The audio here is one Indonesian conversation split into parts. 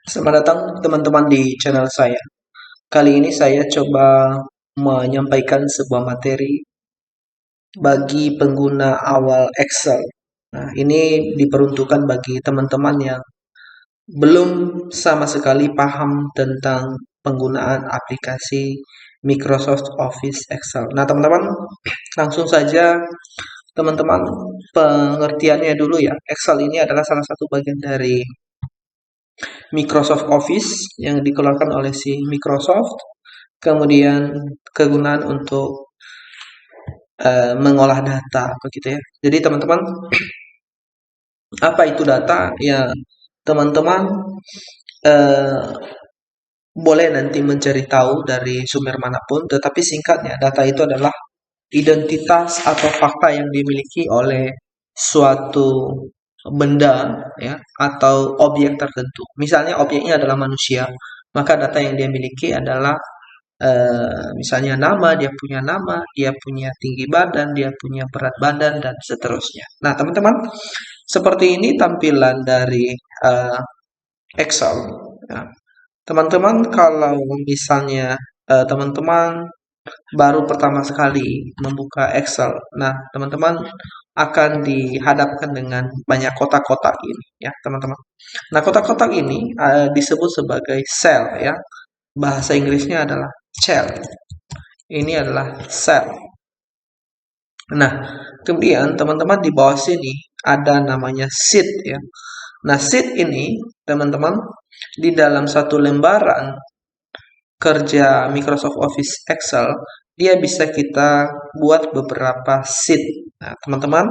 Selamat datang teman-teman di channel saya. Kali ini saya coba menyampaikan sebuah materi bagi pengguna awal Excel. Nah, ini diperuntukkan bagi teman-teman yang belum sama sekali paham tentang penggunaan aplikasi Microsoft Office Excel. Nah, teman-teman, langsung saja teman-teman pengertiannya dulu ya. Excel ini adalah salah satu bagian dari Microsoft Office yang dikeluarkan oleh si Microsoft, kemudian kegunaan untuk mengolah data begitu ya. Jadi teman-teman, apa itu data? Ya, teman-teman eh, boleh nanti mencari tahu dari sumber manapun, tetapi singkatnya data itu adalah identitas atau fakta yang dimiliki oleh suatu benda ya atau objek tertentu. Misalnya objeknya adalah manusia, maka data yang dia miliki adalah misalnya nama, dia punya tinggi badan, dia punya berat badan dan seterusnya. Nah, teman-teman, seperti ini tampilan dari eh, Excel. Ya. Teman-teman, kalau misalnya teman-teman baru pertama sekali membuka Excel, nah teman-teman akan dihadapkan dengan banyak kotak-kotak ini, ya teman-teman. Nah, kotak-kotak ini disebut sebagai cell, ya. Bahasa Inggrisnya adalah cell. Ini adalah cell. Nah, kemudian teman-teman di bawah sini ada namanya sheet ya. Nah, sheet ini teman-teman di dalam satu lembaran kerja Microsoft Office Excel, dia bisa kita buat beberapa sheet. Nah, teman-teman,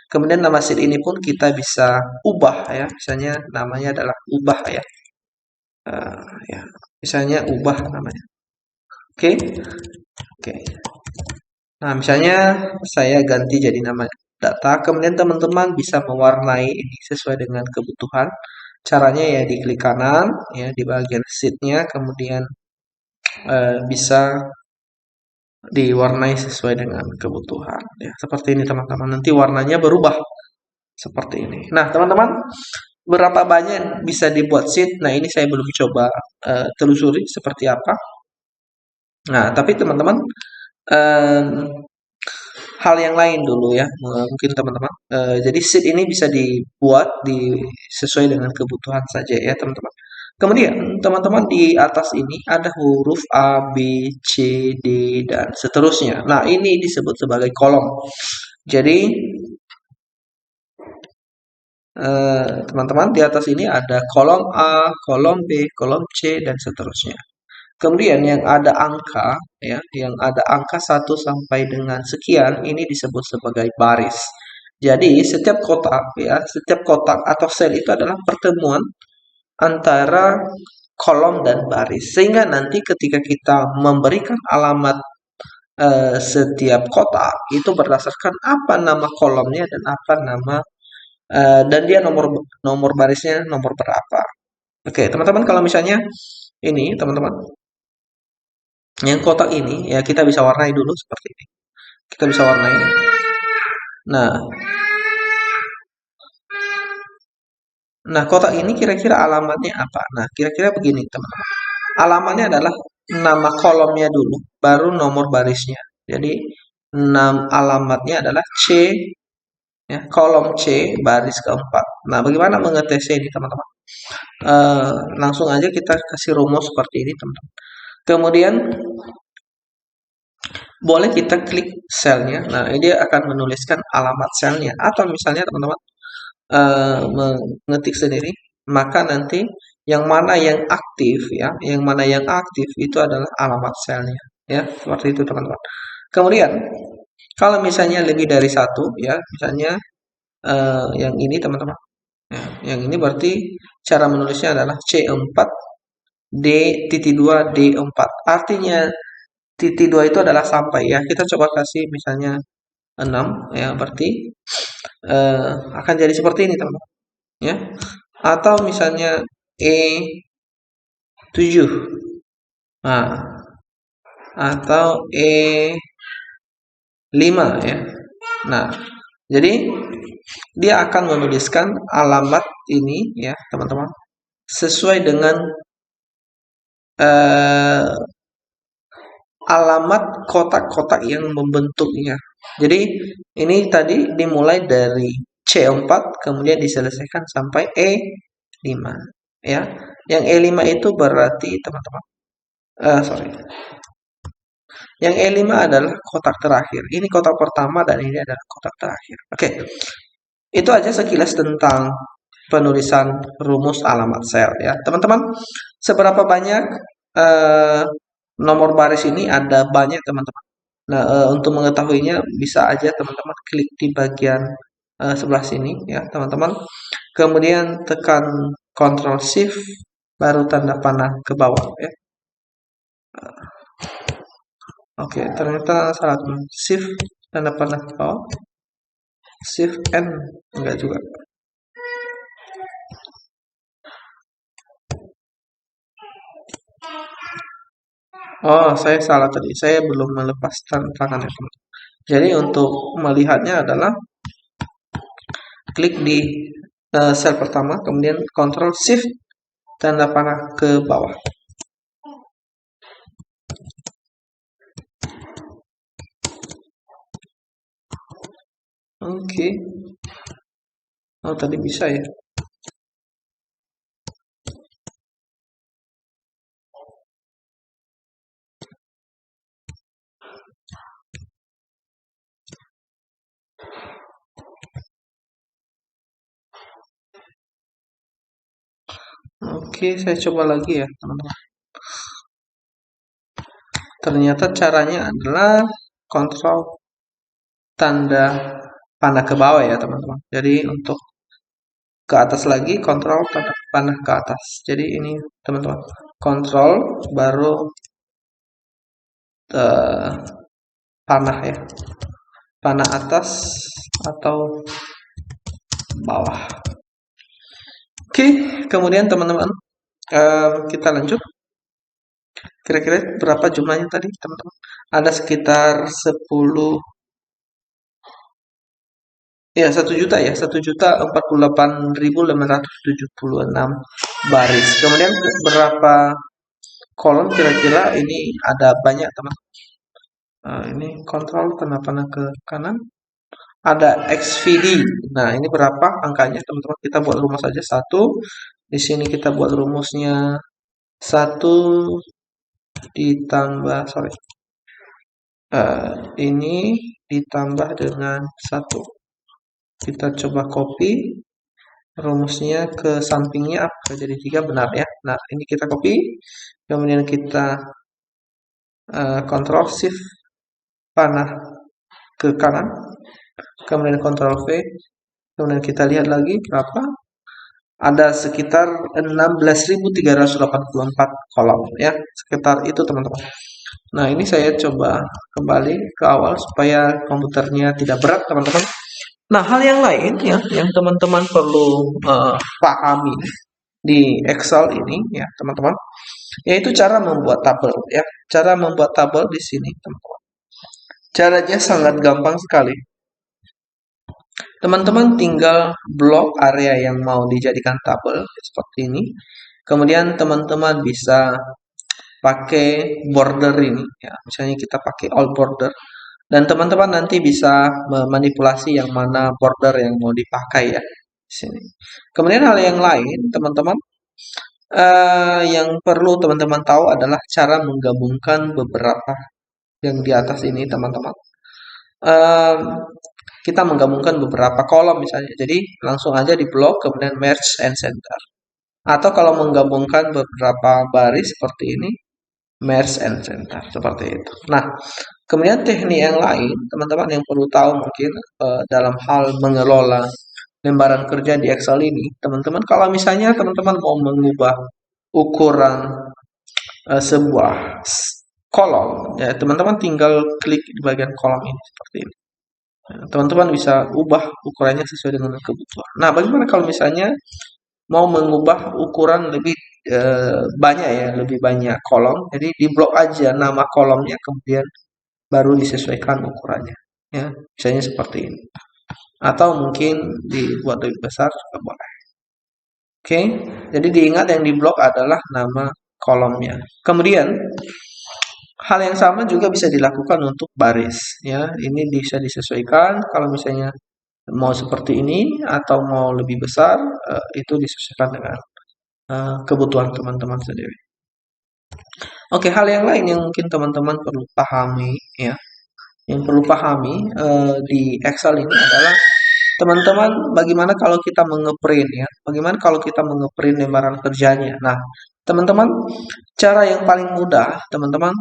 kemudian nama sheet ini pun kita bisa ubah ya. Misalnya namanya adalah ubah ya. Ya, misalnya ubah namanya. Oke. Oke. Nah, misalnya saya ganti jadi nama data, kemudian teman-teman bisa mewarnai ini sesuai dengan kebutuhan. Caranya ya di klik kanan ya di bagian sheet-nya, kemudian bisa diwarnai sesuai dengan kebutuhan. Ya, seperti ini teman-teman. Nanti warnanya berubah seperti ini. Nah, teman-teman, berapa banyak yang bisa dibuat sheet? Nah, ini saya belum coba telusuri seperti apa. Nah, tapi teman-teman, em, hal yang lain dulu ya, mungkin teman-teman. Jadi sheet ini bisa dibuat sesuai dengan kebutuhan saja ya teman-teman. Kemudian teman-teman di atas ini ada huruf A, B, C, D, dan seterusnya. Nah, ini disebut sebagai kolom. Jadi teman-teman di atas ini ada kolom A, kolom B, kolom C, dan seterusnya. Kemudian yang ada angka ya, yang ada angka 1 sampai dengan sekian ini disebut sebagai baris. Jadi setiap kotak atau sel itu adalah pertemuan antara kolom dan baris. Sehingga nanti ketika kita memberikan alamat setiap kotak itu berdasarkan apa nama kolomnya dan apa nama dan dia nomor nomor barisnya nomor berapa. Oke, teman-teman kalau misalnya ini teman-teman yang kotak ini ya kita bisa warnai dulu seperti ini. Kita bisa warnai. Nah, nah kotak ini kira-kira alamatnya apa? Nah, kira-kira begini teman-teman. Alamatnya adalah nama kolomnya dulu, baru nomor barisnya. Jadi alamatnya adalah C ya, kolom C baris keempat. Nah, bagaimana mengetesnya ini teman-teman? Langsung aja kita kasih rumus seperti ini teman-teman. Kemudian boleh kita klik selnya. Nah, ini dia akan menuliskan alamat selnya. Atau misalnya teman-teman mengetik sendiri, maka nanti yang mana yang aktif ya, yang mana yang aktif itu adalah alamat selnya. Ya, seperti itu teman-teman. Kemudian kalau misalnya lebih dari satu ya, misalnya yang ini teman-teman. Ya, yang ini berarti cara menulisnya adalah C4 D.2 D4. Artinya titik 2 itu adalah sampai ya. Kita coba kasih misalnya 6 ya, berarti akan jadi seperti ini teman-teman ya. Atau misalnya E7. Nah, atau E5 ya. Nah, jadi dia akan menuliskan alamat ini ya, teman-teman. sesuai dengan eh, alamat kotak-kotak yang membentuknya. Jadi ini tadi dimulai dari C4 kemudian diselesaikan sampai E5 ya. Yang E5 itu berarti teman-teman sorry. Yang E5 adalah kotak terakhir. Ini kotak pertama dan ini adalah kotak terakhir. Oke. Itu aja sekilas tentang penulisan rumus alamat sel ya. Teman-teman, seberapa banyak eh, nomor baris ini ada banyak teman-teman. Nah, untuk mengetahuinya bisa aja teman-teman klik di bagian sebelah sini ya, teman-teman. Kemudian tekan Ctrl Shift baru tanda panah ke bawah ya. Oke, ternyata salah teman. Shift tanda panah ke bawah. Shift N enggak juga. Oh, saya salah tadi. Saya belum melepas tangannya, teman. Jadi untuk melihatnya adalah klik di sel pertama, kemudian Ctrl Shift tanda panah ke bawah. Oke. Oh, tadi bisa ya. Oke, saya coba lagi ya, teman-teman. Ternyata caranya adalah kontrol tanda panah ke bawah ya, teman-teman. Jadi untuk ke atas lagi kontrol tanda panah ke atas. Jadi ini, teman-teman. Kontrol baru eh, panah ya. Panah atas atau bawah. Oke, kemudian teman-teman kita lanjut. Kira-kira berapa jumlahnya tadi, teman-teman? Ada sekitar 10, ya 1 juta ya, 1.048.876 baris. Kemudian berapa kolom kira-kira ini ada banyak teman. Ini kontrol kenapa ke kanan? Ada XVD. Nah, ini berapa angkanya teman-teman? Kita buat rumus saja satu. Di sini kita buat rumusnya 1 ditambah sorry. Ini ditambah dengan 1. Kita coba copy rumusnya ke sampingnya apa jadi 3 benar ya. Nah, ini kita copy. Kemudian kita Ctrl Shift panah ke kanan. Kemudian Ctrl V. Kemudian kita lihat lagi berapa. Ada sekitar 16.384 kolom ya. Sekitar itu teman-teman. Nah, ini saya coba kembali ke awal supaya komputernya tidak berat teman-teman. Nah, hal yang lain ya yang teman-teman perlu pahami di Excel ini ya, teman-teman, yaitu cara membuat tabel ya. Cara membuat tabel di sini, teman-teman. Caranya sangat gampang sekali. Teman-teman tinggal blok area yang mau dijadikan tabel seperti ini. Kemudian teman-teman bisa pakai border ini ya. Misalnya kita pakai all border dan teman-teman nanti bisa memanipulasi yang mana border yang mau dipakai ya di sini. Kemudian hal yang lain, teman-teman, yang perlu teman-teman tahu adalah cara menggabungkan beberapa yang di atas ini, teman-teman. Ehm, kita menggabungkan beberapa kolom misalnya. Jadi langsung aja di blok kemudian merge and center. Atau kalau menggabungkan beberapa baris seperti ini, merge and center seperti itu. Nah, kemudian teknik yang lain, teman-teman yang perlu tahu mungkin dalam hal mengelola lembaran kerja di Excel ini, teman-teman kalau misalnya teman-teman mau mengubah ukuran sebuah kolom, ya teman-teman tinggal klik di bagian kolom ini seperti ini. Teman-teman bisa ubah ukurannya sesuai dengan kebutuhan. Nah, bagaimana kalau misalnya mau mengubah ukuran lebih banyak ya, lebih banyak kolom. Jadi di blok aja nama kolomnya, kemudian baru disesuaikan ukurannya. Ya, misalnya seperti ini. Atau mungkin dibuat lebih besar juga boleh. Oke, jadi diingat yang di blok adalah nama kolomnya. Kemudian hal yang sama juga bisa dilakukan untuk baris ya. Ini bisa disesuaikan kalau misalnya mau seperti ini atau mau lebih besar, itu disesuaikan dengan kebutuhan teman-teman sendiri. Oke, hal yang lain yang mungkin teman-teman perlu pahami ya, yang perlu pahami di Excel ini adalah teman-teman bagaimana kalau kita mengeprint ya, bagaimana kalau kita mengeprint lembaran kerjanya. Nah, teman-teman cara yang paling mudah teman-teman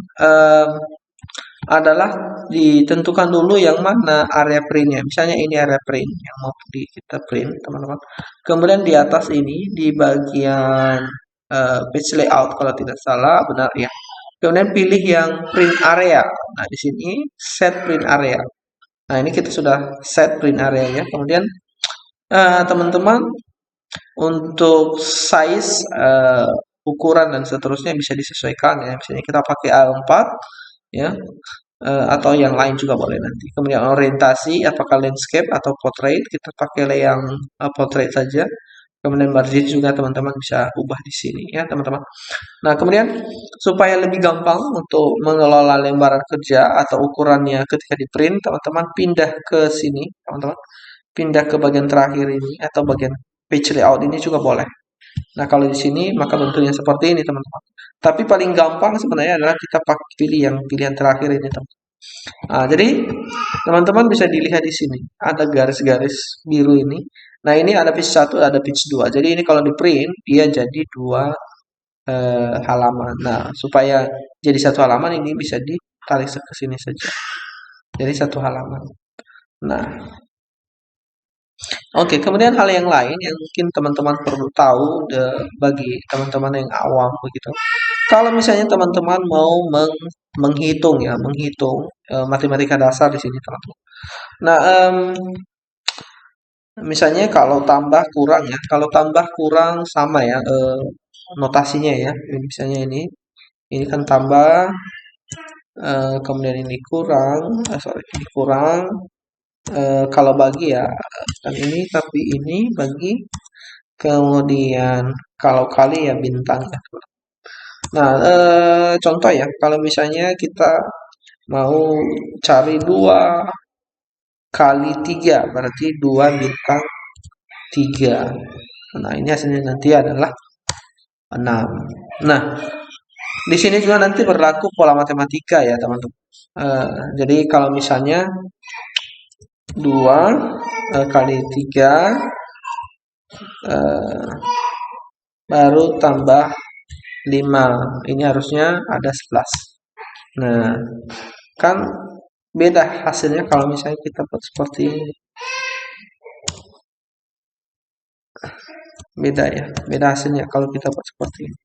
adalah ditentukan dulu yang mana area printnya. Misalnya ini area print yang mau kita print teman-teman. Kemudian di atas ini di bagian page layout kalau tidak salah benar ya. Kemudian pilih yang print area. Nah, di sini set print area. Nah, ini kita sudah set print area ya. Kemudian teman-teman untuk size ukuran dan seterusnya bisa disesuaikan ya. Misalnya kita pakai A4 ya, atau yang lain juga boleh nanti. Kemudian orientasi apakah landscape atau portrait, kita pakai yang portrait saja. Kemudian margin juga teman-teman bisa ubah di sini ya teman-teman. Nah, kemudian supaya lebih gampang untuk mengelola lembaran kerja atau ukurannya ketika di print, teman-teman pindah ke sini, teman-teman. Pindah ke bagian terakhir ini atau bagian page layout ini juga boleh. Nah, kalau di sini maka bentuknya seperti ini, teman-teman. Tapi paling gampang sebenarnya adalah kita pilih yang pilihan terakhir ini, teman. Nah, jadi teman-teman bisa dilihat di sini ada garis-garis biru ini. Nah, ini ada page 1, ada page 2. Jadi ini kalau di print dia jadi dua halaman. Nah, supaya jadi satu halaman ini bisa ditarik ke sini saja. Jadi satu halaman. Nah, oke, kemudian hal yang lain yang mungkin teman-teman perlu tahu bagi teman-teman yang awam begitu. Kalau misalnya teman-teman mau menghitung ya, menghitung matematika dasar di sini teman-teman. Nah, misalnya kalau tambah kurang ya, kalau tambah kurang sama ya notasinya ya. Misalnya ini kan tambah, kemudian ini kurang, sorry, ini kurang. Kalau bagi ya kan ini, tapi ini bagi. Kemudian kalau kali ya bintang ya. Nah, contoh ya, kalau misalnya kita mau cari 2 kali 3 berarti 2 bintang 3. Nah, ini hasilnya nanti adalah 6. Nah, di sini juga nanti berlaku pola matematika ya, teman-teman. Jadi kalau misalnya 2 kali 3 baru tambah 5. Ini harusnya ada 11. Nah, kan beda hasilnya kalau misalnya kita buat seperti ini. Beda ya, beda hasilnya kalau kita buat seperti ini.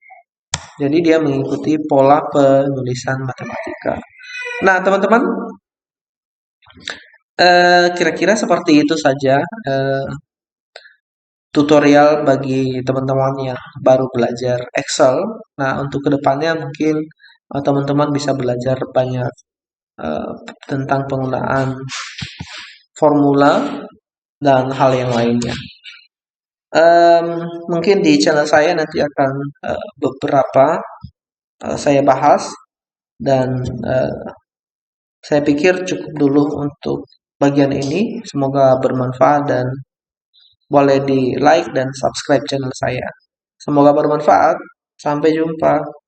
Jadi dia mengikuti pola penulisan matematika. Nah, teman-teman, kira-kira seperti itu saja tutorial bagi teman-teman yang baru belajar Excel. Nah, untuk kedepannya mungkin teman-teman bisa belajar banyak tentang penggunaan formula dan hal yang lainnya. Mungkin di channel saya nanti akan beberapa saya bahas dan saya pikir cukup dulu untuk bagian ini. Semoga bermanfaat dan boleh di like dan subscribe channel saya. Semoga bermanfaat. Sampai jumpa.